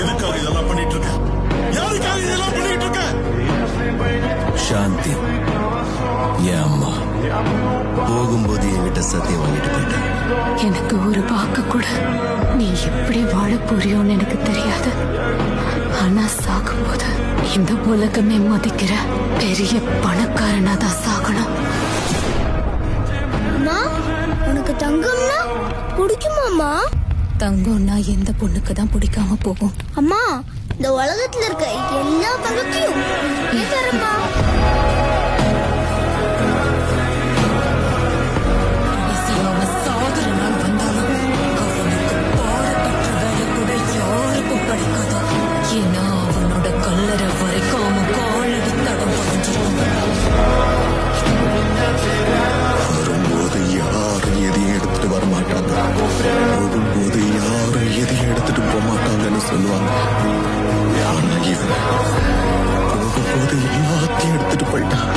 எதுக்காக இதெல்லாம் பண்ணிட்டு இருக்க? யாருக்காக இதெல்லாம் பண்ணிட்டு இருக்க? சாந்தி என் அம்மா போகும்போது என்கிட்ட சத்தியம் வாங்கிட்டு போயிட்டேன். எனக்கு ஒரு வாக்கு கூட நீ எப்படி வாழ போறியோன்னு எனக்கு தெரியாது. ஆனா சாகும்போது இந்த உலகமே மதிக்கிற பெரிய பணக்காரனா தான் சாகணும். உனக்கு தங்கம்னா பிடிக்குமாமா? தங்கம்னா எந்த பொண்ணுக்கு தான் பிடிக்காம போகும்? அம்மா, இந்த உலகத்துல இருக்க எல்லா தங்கத்தையும் நீ தரமா? வரும்போது யாரும் எதையும் எடுத்துட்டு வர மாட்டாங்க, போகும்போது யாரும் எதையும் எடுத்துட்டு போக மாட்டாங்கன்னு சொல்லுவாங்க. ஆனா இவன் போகும்போது எல்லாத்தையும் எடுத்துட்டு போயிட்டான்.